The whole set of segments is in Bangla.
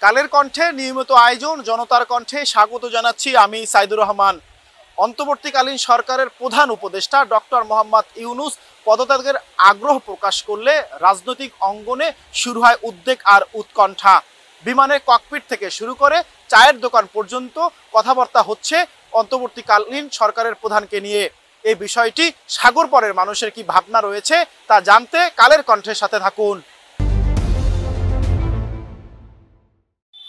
কালের কণ্ঠে নিয়মিত আয়োজন জনতার কণ্ঠে স্বাগত জানাচ্ছি আমি সাইদুর রহমান। অন্তর্বর্তীকালীন সরকারের প্রধান উপদেষ্টা ডক্টর মোহাম্মদ ইউনূস পদত্যাগের আগ্রহ প্রকাশ করলে রাজনৈতিক অঙ্গনে শুরু হয় উদ্বেগ আর উৎকণ্ঠা। বিমানের ককপিট থেকে শুরু করে চায়ের দোকান পর্যন্ত কথাবার্তা হচ্ছে অন্তর্বর্তীকালীন সরকারের প্রধানকে নিয়ে। এই বিষয়টি সাগর পরের মানুষের কি ভাবনা রয়েছে তা জানতে কালের কণ্ঠের সাথে থাকুন।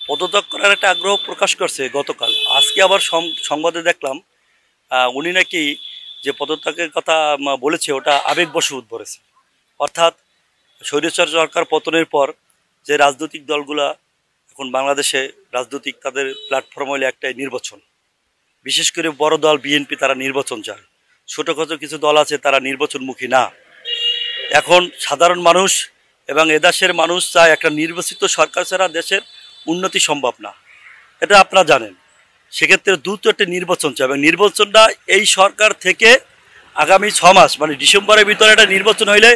পদত্যাগ করার একটা আগ্রহ প্রকাশ করছে গতকাল। আজকে আবার সংবাদে দেখলাম উনি নাকি যে পদত্যাগের কথা বলেছে ওটা আবেগবশত বলেছে। অর্থাৎ স্বৈরাচার সরকার পতনের পর যে রাজনৈতিক দলগুলা এখন বাংলাদেশে রাজনৈতিক তাদের প্ল্যাটফর্ম হলে একটাই নির্বাচন। বিশেষ করে বড় দল বিএনপি তারা নির্বাচন চায়, ছোটোখাটো কিছু দল আছে তারা নির্বাচনমুখী না। এখন সাধারণ মানুষ এবং এদেশের মানুষ চায় একটা নির্বাচিত সরকার ছাড়া দেশের উন্নতি সম্ভব না, এটা আপনারা জানেন। সেক্ষেত্রে দ্রুত একটা নির্বাচন চাই এবং নির্বাচনটা এই সরকার থেকে আগামী 6 মাস মানে ডিসেম্বরের ভিতরে একটা নির্বাচন হইলে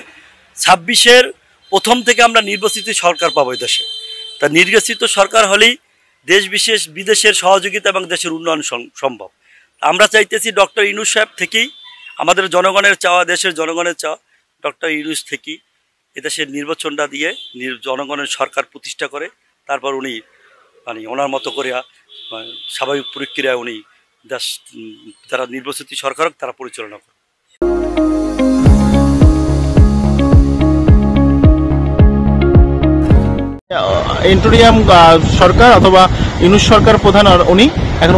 26-এর প্রথম থেকে আমরা নির্বাচিত সরকার পাবো এই দেশে। তা নির্বাচিত সরকার হলেই দেশ বিশেষ বিদেশের সহযোগিতা এবং দেশের উন্নয়ন সম্ভব। আমরা চাইতেছি ডক্টর ইউনূস সাহেব থেকেই আমাদের জনগণের চাওয়া, দেশের জনগণের চাওয়া, ডক্টর ইউনূস থেকেই এদেশের নির্বাচনটা দিয়ে জনগণের সরকার প্রতিষ্ঠা করে তারপর উনি মানে ওনার মতো করে স্বাভাবিক প্রক্রিয়ায় উনি দেশ যারা নির্বাচিত সরকার তারা পরিচালনা করে। ইন্টেরিয়াম সরকার অথবা ইউনূস সরকার প্রধান আর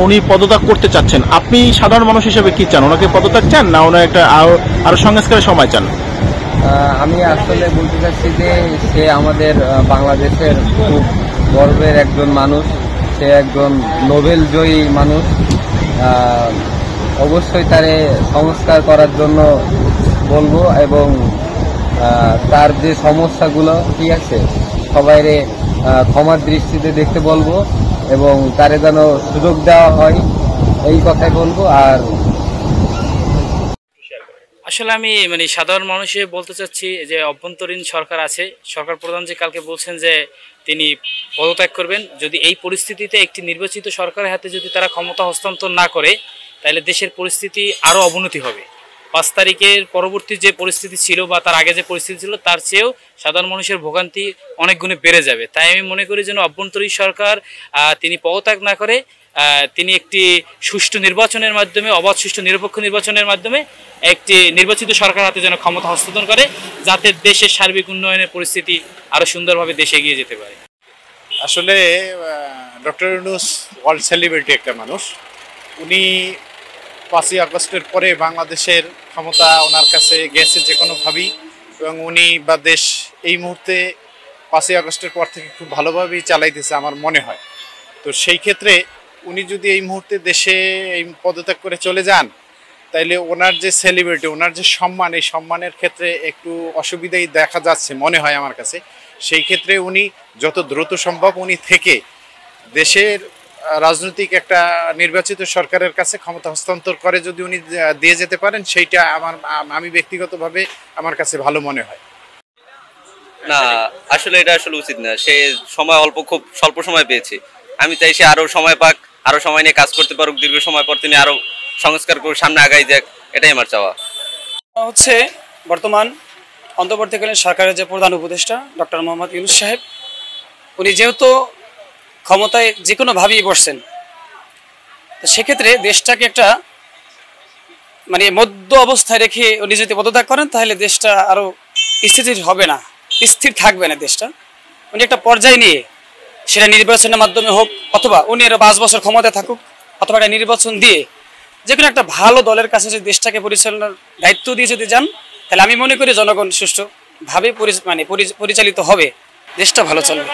উনি পদত্যাগ করতে চাচ্ছেন। আপনি সাধারণ মানুষ হিসেবে কি চান? ওনাকে পদত্যাগ চান না ওনার একটা আরো সংস্কারের সময় চান? আমি আসলে বলতে চাচ্ছি যে সে আমাদের বাংলাদেশের খুব গর্বের একজন মানুষ, সে একজন নোবেল জয়ী মানুষ। অবশ্যই তারে সংস্কার করার জন্য বলবো এবং তার যে সমস্যাগুলো ঠিক আছে সবাইরে ক্ষমার দৃষ্টিতে দেখতে বলবো এবং তারে যেন সুযোগ দেওয়া হয় এই কথাই বলবো। আর আসলে আমি সাধারণ মানুষে বলতে চাচ্ছি যে অভ্যন্তরীণ সরকার আছে, সরকার প্রধান যে কালকে বলছেন যে তিনি পদত্যাগ করবেন, যদি এই পরিস্থিতিতে একটি নির্বাচিত সরকারের হাতে যদি তারা ক্ষমতা হস্তান্তর না করে তাহলে দেশের পরিস্থিতি আরও অবনতি হবে। 5 তারিখের পরবর্তী যে পরিস্থিতি ছিল বা তার আগে যে পরিস্থিতি ছিল তার চেয়েও সাধারণ মানুষের ভোগান্তি অনেক গুণে বেড়ে যাবে। তাই আমি মনে করি যেন অভ্যন্তরীণ সরকার তিনি পদত্যাগ না করে তিনি একটি সুষ্ঠু নির্বাচনের মাধ্যমে, অবাধ সুষ্ঠু নিরপেক্ষ নির্বাচনের মাধ্যমে একটি নির্বাচিত সরকার হাতে যেন ক্ষমতা হস্তান্তর করে, যাতে দেশের সার্বিক উন্নয়নের পরিস্থিতি আরও সুন্দরভাবে দেশে এগিয়ে যেতে পারে। আসলে ডক্টর ইউনূস ওয়ার্ল্ড সেলিব্রিটি একটা মানুষ। উনি 5ই আগস্টের পরে বাংলাদেশের ক্ষমতা ওনার কাছে গেছে যে কোনোভাবেই, এবং উনি বা দেশ এই মুহূর্তে 5ই আগস্টের পর থেকে খুব ভালোভাবেই চালাইতেছে আমার মনে হয়। তো সেই ক্ষেত্রে উনি যদি এই মুহূর্তে দেশে এই পদত্যাগ করে চলে যান তাইলে ওনার যে সেলিব্রিটি, ওনার যে সম্মান, এই সম্মানের ক্ষেত্রে একটু অসুবিধাই দেখা যাচ্ছে মনে হয় আমার কাছে। সেই ক্ষেত্রে উনি যত দ্রুত সম্ভব উনি থেকে দেশের রাজনৈতিক একটা নির্বাচিত সরকারের কাছে ক্ষমতা হস্তান্তর করে যদি উনি দিয়ে যেতে পারেন সেইটা আমি ব্যক্তিগতভাবে আমার কাছে ভালো মনে হয়। না, আসলে এটা আসলে উচিত না। সে সময় খুব স্বল্প সময় পেয়েছে। আমি চাই সে আরও সময় পাক, আরও সময় নিয়ে কাজ করতে পারুক, দীর্ঘ সময় পর তিনি আরও সংস্কার করে সামনে আগাই যাক, এটাই আমার চাওয়া। হচ্ছে বর্তমান অন্তর্বর্তীকালীন সরকারের যে প্রধান উপদেষ্টা ডক্টর মোহাম্মদ ইউনূস সাহেব, উনি যেহেতু ক্ষমতায় যে কোনোভাবেই বসছেন, তো সেক্ষেত্রে দেশটাকে একটা মধ্য অবস্থায় রেখে উনি যদি পদত্যাগ করেন তাহলে দেশটা আরও স্থিতিশীল হবে না, স্থির থাকবে না দেশটা। উনি একটা পর্যায়ে নিয়ে সেটা নির্বাচনের মাধ্যমে হোক অথবা উনি আরও 5 বছর ক্ষমতায় থাকুক অথবা একটা নির্বাচন দিয়ে যে কোনো একটা ভালো দলের কাছে যদি দেশটাকে পরিচালনার দায়িত্ব দিয়ে যদি যান তাহলে আমি মনে করি জনগণ সুষ্ঠুভাবে পরিচালিত হবে, দেশটা ভালো চলবে।